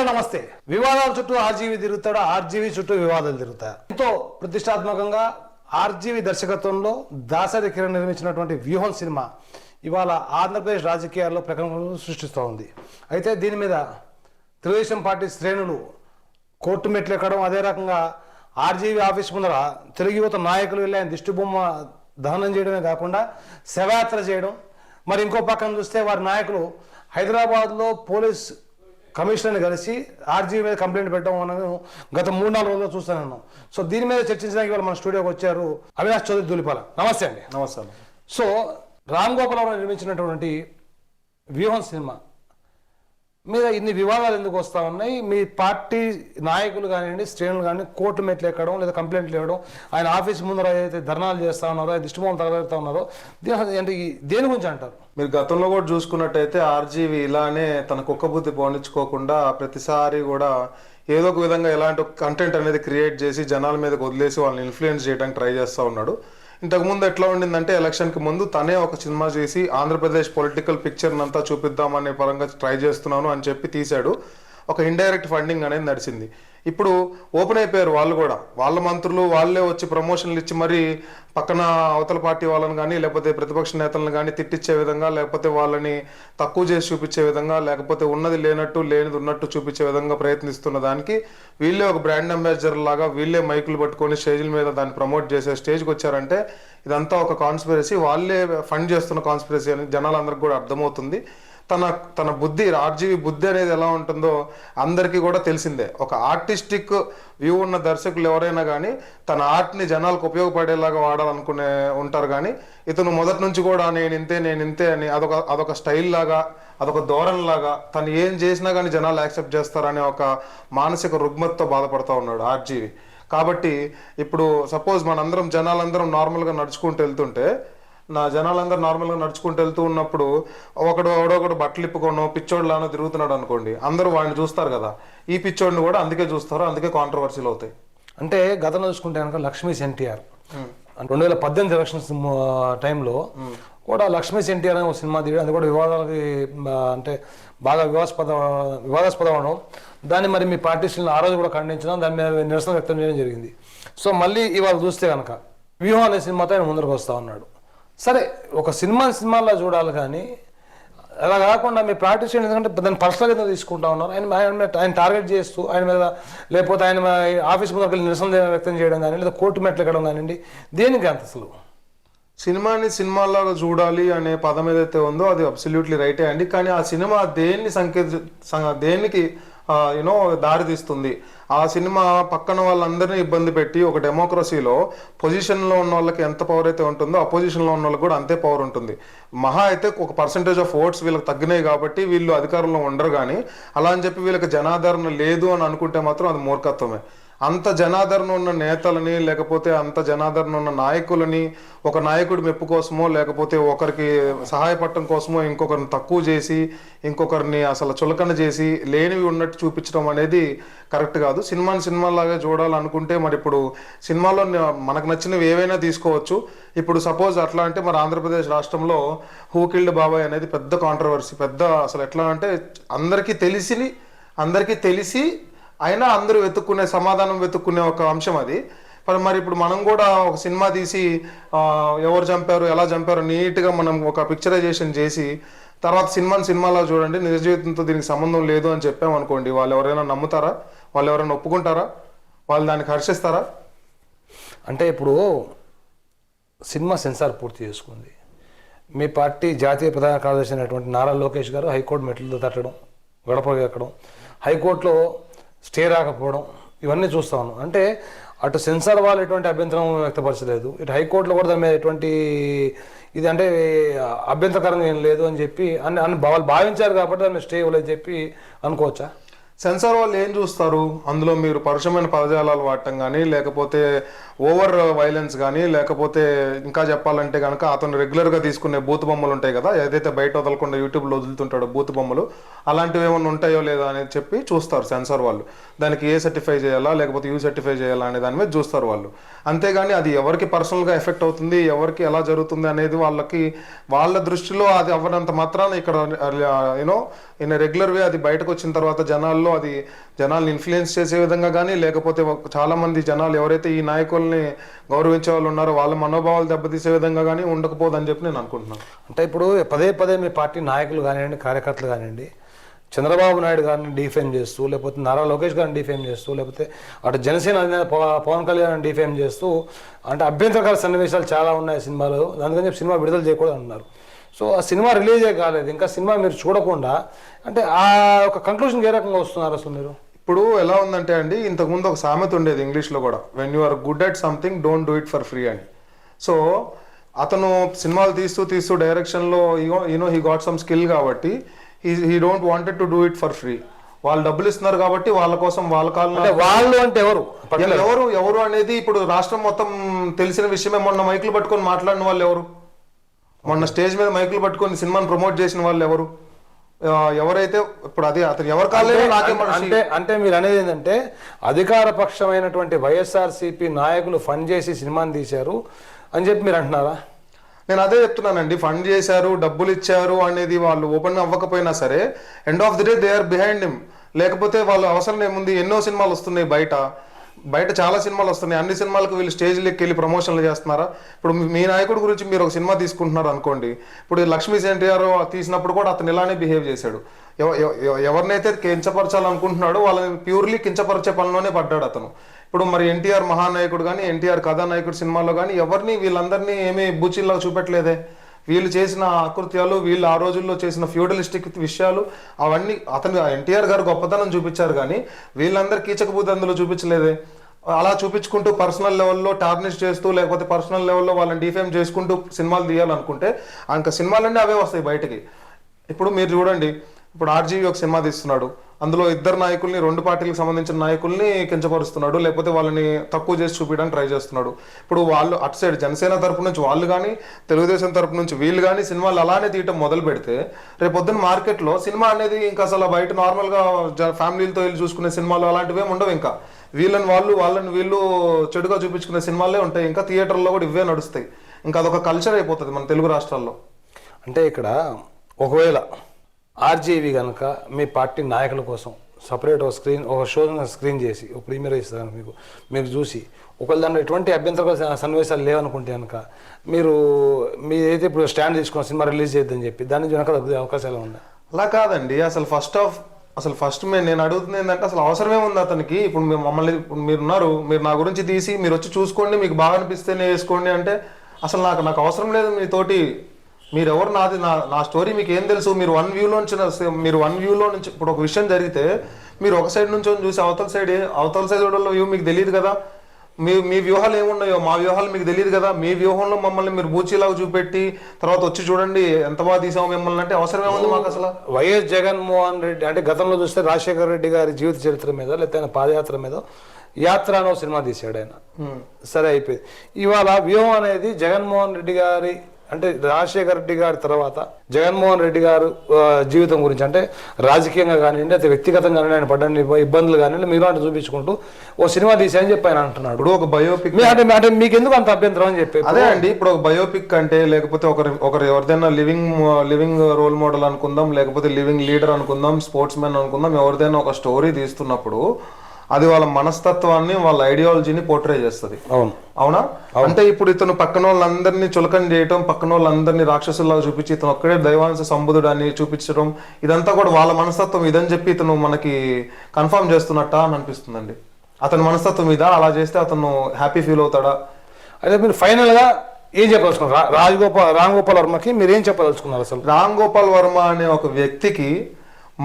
నమస్తే. వివాదాల చుట్టూ ఆర్జీవి తిరుగుతాడు, ఆర్జీవి చుట్టూ వివాదాలు తిరుగుతాయి. ఎంతో ప్రతిష్టాత్మకంగా ఆర్జీవి దర్శకత్వంలో దాసరి కిరణ్ నిర్మించినటువంటి వ్యూహం సినిమా ఇవాళ ఆంధ్రప్రదేశ్ రాజకీయాల్లో ప్రకంపనలు సృష్టిస్తూ ఉంది. అయితే దీని మీద తెలుగుదేశం పార్టీ శ్రేణులు కోర్టు మెట్లు ఎక్కడం, అదే రకంగా ఆర్జీవి ఆఫీస్ ముందర తెలుగు యువత నాయకులు వెళ్ళి ఆయన దిష్టిబొమ్మ దహనం చేయడమే కాకుండా శవయాత్ర చేయడం, మరి ఇంకో పక్కన చూస్తే వారి నాయకులు హైదరాబాద్లో పోలీస్ కమిషనర్ని కలిసి ఆర్జీవి మీద కంప్లైంట్ పెట్టడం అనేది గత 3-4 రోజుల్లో చూస్తున్నాను. సో దీని మీద చర్చించడానికి ఇవాళ మన స్టూడియోకి వచ్చారు అవినాష్ చౌదరి ధూళిపాల. నమస్తే అండి. నమస్తే. సో రామ్ గోపాల్ నిర్మించినటువంటి వ్యూహం సినిమా మీద ఇన్ని వివాదాలు ఎందుకు వస్తూ ఉన్నాయి? మీ పార్టీ నాయకులు కానివ్వండి, శ్రేణులు కానీ కోర్టు మెట్లు ఎక్కడం లేదా కంప్లైంట్లు ఇవ్వడం, ఆయన ఆఫీస్ ముందర ఏదైతే ధర్నాలు చేస్తూ ఉన్నారో, దిష్టిబొమ్మలు తగలుతూ ఉన్నారో, అంటే దేని గురించి అంటారు? మీరు గతంలో కూడా చూసుకున్నట్టయితే ఆర్జీవి ఇలానే తన కుక్క బుద్ధి పోనించుకోకుండా ప్రతిసారి కూడా ఏదో ఒక విధంగా ఎలాంటి కంటెంట్ అనేది క్రియేట్ చేసి జనాల మీదకి వదిలేసి వాళ్ళని ఇన్ఫ్లుయెన్స్ చేయడానికి ట్రై చేస్తూ ఉన్నాడు. ఇంతకుముందు ఎట్లా ఉండిందంటే ఎలక్షన్కి ముందు తనే ఒక సినిమా చేసి ఆంధ్రప్రదేశ్ పొలిటికల్ పిక్చర్ని అంతా చూపిద్దామనే పరంగా ట్రై చేస్తున్నాను అని చెప్పి తీశాడు. ఒక ఇండైరెక్ట్ ఫండింగ్ అనేది నడిచింది. ఇప్పుడు ఓపెన్ అయిపోయారు వాళ్ళు కూడా, వాళ్ళ మంత్రులు వాళ్ళే వచ్చి ప్రమోషన్లు ఇచ్చి మరి పక్కన అవతల పార్టీ వాళ్ళని కానీ లేకపోతే ప్రతిపక్ష నేతలను కానీ తిట్టించే విధంగా, లేకపోతే వాళ్ళని తక్కువ చేసి చూపించే విధంగా, లేకపోతే ఉన్నది లేనట్టు లేనిది ఉన్నట్టు చూపించే విధంగా ప్రయత్నిస్తున్న దానికి వీళ్ళే ఒక బ్రాండ్ అంబాసిడర్ లాగా వీళ్ళే మైకులు పట్టుకొని స్టేజ్ల మీద దాన్ని ప్రమోట్ చేసే స్టేజ్కి వచ్చారంటే ఇదంతా ఒక కాన్స్పిరసీ, వాళ్ళే ఫండ్ చేస్తున్న కాన్స్పిరసీ అని జనాలందరికీ కూడా అర్థమవుతుంది. తన బుద్ధి, ఆర్జీవి బుద్ధి అనేది ఎలా ఉంటుందో అందరికీ కూడా తెలిసిందే. ఒక ఆర్టిస్టిక్ వ్యూ ఉన్న దర్శకులు ఎవరైనా కానీ తన ఆర్ట్ని జనాలకు ఉపయోగపడేలాగా వాడాలనుకునే ఉంటారు. కానీ ఇతను మొదటి నుంచి కూడా నేను ఇంతే అని అదొక స్టైల్ లాగా, అదొక ధోరణి లాగా, తను ఏం చేసినా కానీ జనాలు యాక్సెప్ట్ చేస్తారనే ఒక మానసిక రుగ్మతతో బాధపడుతూ ఉన్నాడు ఆర్జీవి. కాబట్టి ఇప్పుడు సపోజ్ మనందరం జనాలందరం నార్మల్గా నడుచుకుంటూ వెళ్తుంటే, జనాలందరూ నార్మల్గా నడుచుకుంటూ వెళ్తూ ఉన్నప్పుడు ఒకడు బట్టలు ఇప్పుకోనో పిచ్చోడ్లానో తిరుగుతున్నాడు అనుకోండి, అందరూ వాడిని చూస్తారు కదా. ఈ పిచ్చోడిని కూడా అందుకే చూస్తారు, అందుకే కాంట్రవర్సీలు అవుతాయి. అంటే గతంలో చూసుకుంటే కనుక లక్ష్మీస్ ఎన్టీఆర్ 2018 ఎలక్షన్స్ టైంలో కూడా లక్ష్మీస్ ఎన్టీఆర్ అనే ఒక సినిమా తీయడం, అది కూడా వివాదాలకి అంటే బాగా వివాదాస్పదం అవడం, దాన్ని మరి మీ పార్టీస్ని ఆ రోజు కూడా ఖండించడం, దాని మీద నిరసన వ్యక్తం చేయడం జరిగింది. సో మళ్ళీ ఇవాళ చూస్తే కనుక వ్యూహం అనే సినిమాతో ఆయన ముందరకు వస్తూ ఉన్నాడు. సరే, ఒక సినిమాలో చూడాలి, కానీ అలా కాకుండా మీ ప్రాక్టీస్ ఎందుకంటే దాన్ని పర్సనల్గా ఎందుకు తీసుకుంటా ఉన్నారు? ఆయన టార్గెట్ చేస్తూ ఆయన మీద, లేకపోతే ఆయన ఆఫీస్ ముందర వెళ్ళి నిరసన వ్యక్తం చేయడం కానీ, లేదా కోర్టు మెట్లు ఎక్కడం కానివ్వండి, దేనికి అంత అసలు? సినిమాని సినిమాలాగా చూడాలి అనే పదం ఏదైతే ఉందో అది అబ్సల్యూట్లీ రైటే అండి. కానీ ఆ సినిమా దేనికి దారి తీస్తుంది? ఆ సినిమా పక్కన వాళ్ళందరినీ ఇబ్బంది పెట్టి ఒక డెమోక్రసీలో పొజిషన్లో ఉన్న వాళ్ళకి ఎంత పవర్ అయితే ఉంటుందో అపోజిషన్లో ఉన్న వాళ్ళకి కూడా అంతే పవర్ ఉంటుంది. మహా అయితే ఒక పర్సంటేజ్ ఆఫ్ ఓట్స్ వీళ్ళకి తగ్గినాయి కాబట్టి వీళ్ళు అధికారంలో ఉండరు. కానీ అలా అని చెప్పి వీళ్ళకి జనాదరణ లేదు అని అనుకుంటే మాత్రం అది మూర్ఖత్వమే. అంత జనాదరణ ఉన్న నేతలని, లేకపోతే అంత జనాదరణ ఉన్న నాయకులని ఒక నాయకుడి మెప్పు కోసమో, లేకపోతే ఒకరికి సహాయపడటం కోసమో ఇంకొకరిని తక్కువ చేసి, ఇంకొకరిని అసలు చులకన చేసి లేనివి ఉన్నట్టు చూపించడం అనేది కరెక్ట్ కాదు. సినిమాలాగా చూడాలనుకుంటే మరి ఇప్పుడు సినిమాలో మనకు నచ్చినవి ఏవైనా తీసుకోవచ్చు. ఇప్పుడు సపోజ్ అట్లా అంటే మరి ఆంధ్రప్రదేశ్ రాష్ట్రంలో హూ కిల్డ్ బాబాయ్ అనేది పెద్ద కాంట్రవర్సీ, పెద్ద అసలు ఎట్లా అంటే అందరికీ తెలిసి అయినా అందరూ సమాధానం వెతుక్కునే ఒక అంశం అది. మరి ఇప్పుడు మనం కూడా ఒక సినిమా తీసి ఎవరు చంపారు, ఎలా చంపారు నీట్గా మనం ఒక పిక్చరైజేషన్ చేసి తర్వాత సినిమాలా చూడండి, నిజ జీవితంతో దీనికి సంబంధం లేదు అని చెప్పామనుకోండి, వాళ్ళు ఎవరైనా నమ్ముతారా? వాళ్ళు ఎవరైనా ఒప్పుకుంటారా? వాళ్ళు దానికి హర్షిస్తారా? అంటే ఇప్పుడు సినిమా సెన్సార్ పూర్తి చేసుకుంది. మీ పార్టీ జాతీయ ప్రధాన కార్యదర్శి అయినటువంటి నారా లోకేష్ గారు హైకోర్టు మెట్లతో తట్టడం, గడప ఎక్కడం, హైకోర్టులో స్టే రాకపోవడం, ఇవన్నీ చూస్తా ఉన్నాం. అంటే అటు సెన్సార్ వాళ్ళు ఎటువంటి అభ్యంతరం వ్యక్తపరచలేదు, ఇటు హైకోర్టులో కూడా దాని మీద ఎటువంటి ఇది అంటే అభ్యంతరకరంగా ఏం లేదు అని చెప్పి వాళ్ళు భావించారు కాబట్టి దాన్ని స్టే ఇవ్వలేదు చెప్పి అనుకోవచ్చా? సెన్సార్ వాళ్ళు ఏం చూస్తారు? అందులో మీరు పరుషమైన పదజాలాలు వాడటం కానీ, లేకపోతే ఓవర్ వైలెన్స్ కానీ, లేకపోతే ఇంకా చెప్పాలంటే కనుక అతను రెగ్యులర్గా తీసుకునే బూత్ బొమ్మలు ఉంటాయి కదా, ఏదైతే బయట వదలకుండా యూట్యూబ్లో వదులుతుంటాడో బూత్ బొమ్మలు, అలాంటివి ఏమైనా ఉంటాయో లేదా అనేది చెప్పి చూస్తారు సెన్సార్ వాళ్ళు. దానికి ఏ సర్టిఫై చేయాలా లేకపోతే యూ సర్టిఫై చేయాలా అనే దాని మీద చూస్తారు వాళ్ళు. అంతేగాని అది ఎవరికి పర్సనల్గా ఎఫెక్ట్ అవుతుంది, ఎవరికి ఎలా జరుగుతుంది అనేది వాళ్ళ దృష్టిలో అది అవ్వనంత మాత్రాన ఇక్కడ రెగ్యులర్ వే అది బయటకు వచ్చిన తర్వాత జనాల్లో లెవెల్లో అది జనాల్ని ఇన్ఫ్లుయెన్స్ చేసే విధంగా కానీ, లేకపోతే చాలా మంది జనాలు ఎవరైతే ఈ నాయకుల్ని గౌరవించే వాళ్ళు ఉన్నారో వాళ్ళ మనోభావాలు దెబ్బతీసే విధంగా కానీ ఉండకపోదని చెప్పి నేను అనుకుంటున్నాను. అంటే ఇప్పుడు పదే పదే మీ పార్టీ నాయకులు కానివ్వండి, కార్యకర్తలు కానివ్వండి, చంద్రబాబు నాయుడు గారిని డిఫేమ్ చేస్తూ, లేకపోతే నారా లోకేష్ గారిని డిఫేమ్ చేస్తూ, లేకపోతే అటు జనసేన అధినేత పవన్ కళ్యాణ్ డిఫేమ్ చేస్తూ, అంటే అభ్యంతరకర సన్నివేశాలు చాలా ఉన్నాయి సినిమాలో, అందుకని చెప్పి సినిమా విడుదల చేయకూడదు అంటున్నారు. సో ఆ సినిమా రిలీజే కాలేదు, ఇంకా సినిమా మీరు చూడకుండా, అంటే ఆ ఒక కంక్లూషన్కి ఏ రకంగా వస్తున్నారు అసలు మీరు? ఇప్పుడు ఎలా ఉందంటే అండి, ఇంతకుముందు ఒక సామెత ఉండేది ఇంగ్లీష్లో కూడా, when you are good at something don't do it for free అని. సో అతను సినిమాలు తీస్తూ డైరెక్షన్లో హీ గాట్ సమ్ స్కిల్ కాబట్టి he don't wanted to do it for free. వాళ్ళు డబ్బులు ఇస్తున్నారు కాబట్టి వాళ్ళ కోసం వాళ్ళ కాలంలో వాళ్ళు అంటే ఎవరు అనేది ఇప్పుడు రాష్ట్రం మొత్తం తెలిసిన విషయమే. మొన్న మైకులు పట్టుకొని మాట్లాడిన వాళ్ళు ఎవరు? మొన్న స్టేజ్ మీద మైకులు పట్టుకొని సినిమాని ప్రమోట్ చేసిన వాళ్ళు ఎవరు? ఎవరైతే ఇప్పుడు అది అతను ఎవరు కాలేదు అంటే మీరు అనేది ఏంటంటే అధికార పక్షమైనటువంటి వైఎస్ఆర్సీపీ నాయకులు ఫండ్ చేసి సినిమాని తీశారు అని చెప్పి మీరు అంటున్నారా? నేను అదే చెప్తున్నానండి, ఫండ్ చేశారు, డబ్బులు ఇచ్చారు అనేది వాళ్ళు ఓపెన్ అవ్వకపోయినా సరే end of the day they are behind him. లేకపోతే వాళ్ళు అవసరం ఏముంది? ఎన్నో సినిమాలు వస్తున్నాయి బయట చాలా సినిమాలు వస్తున్నాయి. అన్ని సినిమాలకు వీళ్ళు స్టేజ్లోకి వెళ్ళి ప్రమోషన్లు చేస్తున్నారా? ఇప్పుడు మీ నాయకుడి గురించి మీరు ఒక సినిమా తీసుకుంటున్నారు అనుకోండి, ఇప్పుడు లక్ష్మీ ఎన్టీఆర్ తీసినప్పుడు కూడా అతను ఇలానే బిహేవ్ చేశాడు. ఎవరినైతే కించపరచాలనుకుంటున్నాడో వాళ్ళని ప్యూర్లీ కించపరిచే పనిలోనే పడ్డాడు అతను. ఇప్పుడు మరి ఎన్టీఆర్ మహానాయకుడు కానీ, ఎన్టీఆర్ కథానాయకుడు సినిమాలో కానీ వీళ్ళందరినీ ఏమీ బూచిల్లాగా చూపెట్టలేదే. వీళ్ళు చేసిన ఆకృత్యాలు, వీళ్ళు ఆ రోజుల్లో చేసిన ఫ్యూడలిస్టిక్ విషయాలు అవన్నీ అతను ఎన్టీఆర్ గారు గొప్పతనం చూపించారు కానీ వీళ్ళందరూ కీచకబూతి అందులో చూపించలేదే. అలా చూపించుకుంటూ పర్సనల్ లెవెల్లో టార్నిష్ చేస్తూ, లేకపోతే పర్సనల్ లెవెల్లో వాళ్ళని డిఫేమ్ చేసుకుంటూ సినిమాలు తీయాలనుకుంటే ఇంకా సినిమాలన్నీ అవే వస్తాయి బయటికి. ఇప్పుడు మీరు చూడండి, ఇప్పుడు ఆర్జీవి ఒక సినిమా తీస్తున్నాడు, అందులో ఇద్దరు నాయకుల్ని, రెండు పార్టీలకు సంబంధించిన నాయకుల్ని కించపరుస్తున్నాడు, లేకపోతే వాళ్ళని తక్కువ చేసి చూపించడానికి ట్రై చేస్తున్నాడు. ఇప్పుడు వాళ్ళు అటు సైడ్ జనసేన తరపు నుంచి వాళ్ళు కానీ, తెలుగుదేశం తరపు నుంచి వీళ్ళు కానీ సినిమాలు అలానే తీయటం మొదలు పెడితే రేపొద్దున మార్కెట్లో సినిమా అనేది ఇంకా అసలు బయట నార్మల్గా ఫ్యామిలీలతో వెళ్ళి చూసుకునే సినిమాలు అలాంటివి ఏమి ఉండవు. ఇంకా వాళ్ళని వీళ్ళు చెడుగా చూపించుకునే సినిమాలే ఉంటాయి. ఇంకా థియేటర్లో కూడా ఇవే నడుస్తాయి. ఇంకా అదొక కల్చర్ అయిపోతుంది మన తెలుగు రాష్ట్రాల్లో. అంటే ఇక్కడ ఒకవేళ ఆర్జీవి కనుక మీ పార్టీ నాయకుల కోసం సపరేట్ ఒక షో స్క్రీన్ చేసి ఒక ప్రీమియర్ ఇస్తాను మీరు చూసి, ఒకవేళ దాంట్లో ఎటువంటి అభ్యంతర సన్నివేశాలు లేవనుకుంటే కనుక మీరు ఏదైతే ఇప్పుడు స్టాండ్ తీసుకున్న సినిమా రిలీజ్ చేద్దని చెప్పి దాని నుంచి వెనక తగ్గే అవకాశాలు ఉన్నాయి? అలా కాదండి, అసలు ఫస్ట్ నేను అడుగుతుంది ఏంటంటే అసలు అవసరమే ఉంది అతనికి. ఇప్పుడు మీరు నా గురించి తీసి మీరు వచ్చి చూసుకోండి, మీకు బాగా అనిపిస్తేనే వేసుకోండి అంటే అసలు నాకు అవసరం లేదు మీతోటి. మీరెవరు? నా స్టోరీ మీకు ఏం తెలుసు? మీరు వన్ వ్యూలో నుంచి ఇప్పుడు ఒక విషయం జరిగితే మీరు ఒక సైడ్ నుంచి చూసి అవతల సైడ్ వ్యూ మీకు తెలియదు కదా. మీ వ్యూహాలు ఏమున్నాయో మా వ్యూహాలు మీకు తెలియదు కదా. మీ వ్యూహంలో మమ్మల్ని మీరు బూచిలాగా చూపెట్టి తర్వాత వచ్చి చూడండి ఎంత బాగా తీసాము మిమ్మల్ని అంటే అవసరం ఏముంది మాకు అసలు? వైఎస్ జగన్మోహన్ రెడ్డి అంటే గతంలో చూస్తే రాజశేఖర రెడ్డి గారి జీవిత చరిత్ర మీద, లేకపోతే ఆయన పాదయాత్ర మీద యాత్ర అనో సినిమా తీశాడు ఆయన. సరే అయిపోయింది. ఇవాళ వ్యూహం అనేది జగన్మోహన్ రెడ్డి గారి అంటే రాజశేఖర రెడ్డి గారి తర్వాత జగన్మోహన్ రెడ్డి గారు జీవితం గురించి అంటే రాజకీయంగా కానివ్వండి, అయితే వ్యక్తిగతంగా ఆయన పడ్డ ఇబ్బందులు కానివ్వండి మీరు అంటే చూపించుకుంటూ ఓ సినిమా తీసాయని చెప్పి ఆయన అంటున్నాడు. ఇప్పుడు ఒక బయోపిక్ అంటే మీకు ఎందుకు అంత అభ్యంతరం అని చెప్పి? అదే అండి, ఇప్పుడు ఒక బయోపిక్ అంటే లేకపోతే ఒకరు ఎవరిదైనా లివింగ్ రోల్ మోడల్ అనుకుందాం, లేకపోతే లివింగ్ లీడర్ అనుకుందాం, స్పోర్ట్స్ మ్యాన్ అనుకుందాం, ఎవరిదైనా ఒక స్టోరీ తీస్తున్నప్పుడు అది వాళ్ళ మనస్తత్వాన్ని, వాళ్ళ ఐడియాలజీని పోర్ట్రే చేస్తుంది. అవునా? అంటే ఇప్పుడు ఇతను పక్కన వాళ్ళందరినీ చులకన చేయటం, పక్కన వాళ్ళందరినీ రాక్షసుల్లాగా చూపించి ఇతను ఒక్కడే దైవాంశ సంబుధుడు అని చూపించడం, ఇదంతా కూడా వాళ్ళ మనస్తత్వం ఇదని చెప్పి ఇతను మనకి కన్ఫర్మ్ చేస్తున్నట్ట అని అనిపిస్తుందండి. అతని మనస్తత్వం మీద అలా చేస్తే అతను హ్యాపీ ఫీల్ అవుతాడా? అయితే మీరు ఫైనల్ గా ఏం చెప్పదలుచుకున్నారు? రామ్ గోపాల్ వర్మకి మీరు ఏం చెప్పదలుచుకున్నారు? అసలు రామ్ గోపాల్ వర్మ అనే ఒక వ్యక్తికి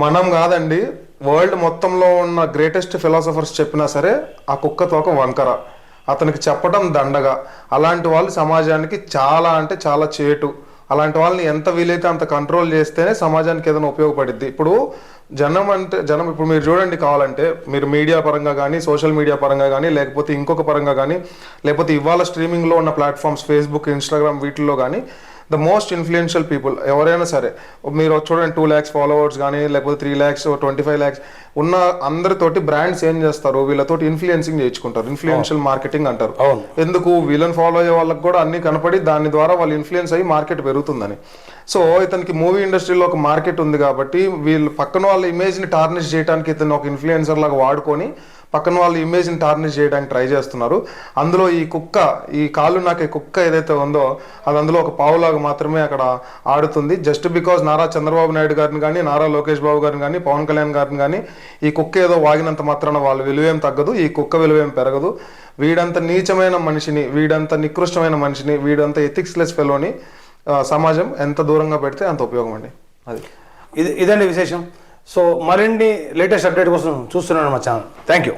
మనం కాదండి, వరల్డ్ మొత్తంలో ఉన్న గ్రేటెస్ట్ ఫిలాసఫర్స్ చెప్పినా సరే ఆ కుక్క తోక వంకర, అతనికి చెప్పడం దండగా. అలాంటి వాళ్ళు సమాజానికి చాలా అంటే చాలా చేటు. అలాంటి వాళ్ళని ఎంత వీలైతే అంత కంట్రోల్ చేస్తేనే సమాజానికి ఏదైనా ఉపయోగపడిద్ది. ఇప్పుడు జనం ఇప్పుడు మీరు చూడండి, కావాలంటే మీరు మీడియా పరంగా కానీ, సోషల్ మీడియా పరంగా కానీ, లేకపోతే ఇంకొక పరంగా కానీ, లేకపోతే ఇవాళ స్ట్రీమింగ్లో ఉన్న ప్లాట్ఫామ్స్ ఫేస్బుక్, ఇన్స్టాగ్రామ్ వీటిల్లో కానీ ద మోస్ట్ ఇన్ఫ్లుయెన్షియల్ పీపుల్ ఎవరైనా సరే మీరు చూడండి 2 lakhs ఫాలోవర్స్ కానీ, లేకపోతే 3 lakhs 25 lakhs ఉన్న అందరితోటి బ్రాండ్స్ ఏం చేస్తారు, వీళ్ళతోటి ఇన్ఫ్లుయెన్సింగ్ చేయించుకుంటారు, ఇన్ఫ్లుయెన్షియల్ మార్కెటింగ్ అంటారు. అవును. ఎందుకు వీళ్ళని ఫాలో అయ్యే వాళ్ళకి కూడా అన్ని కనపడి దాని ద్వారా వాళ్ళు ఇన్ఫ్లుయెన్స్ అయ్యి మార్కెట్ పెరుగుతుందని. సో ఇతనికి మూవీ ఇండస్ట్రీలో ఒక మార్కెట్ ఉంది కాబట్టి వీళ్ళు పక్కన వాళ్ళ ఇమేజ్ని టార్నిష్ చేయడానికి ఇతను ఒక ఇన్ఫ్లుయెన్సర్ లాగా వాడుకొని పక్కన వాళ్ళ ఇమేజ్ని టార్నిష్ చేయడానికి ట్రై చేస్తున్నారు. అందులో ఈ కాళ్ళు నాకే కుక్క ఏదైతే ఉందో అది అందులో ఒక పావులాగా మాత్రమే అక్కడ ఆడుతుంది. జస్ట్ బికాజ్ నారా చంద్రబాబు నాయుడు గారిని కానీ, నారా లోకేష్ బాబు గారిని కానీ, పవన్ కళ్యాణ్ గారిని కానీ ఈ కుక్క ఏదో వాగినంత మాత్రాన వాళ్ళ విలువేం తగ్గదు, ఈ కుక్క విలువేం పెరగదు. వీడంత నీచమైన మనిషిని, వీడంత నికృష్టమైన మనిషిని, వీడంత ఎథిక్స్లెస్ ఫెలోని సమాజం ఎంత దూరంగా పెడితే అంత ఉపయోగం అండి. అది ఇదండి విశేషం. సో మరిన్ని లేటెస్ట్ అప్డేట్ కోసం చూస్తున్నాను మా ఛానల్. Thank you.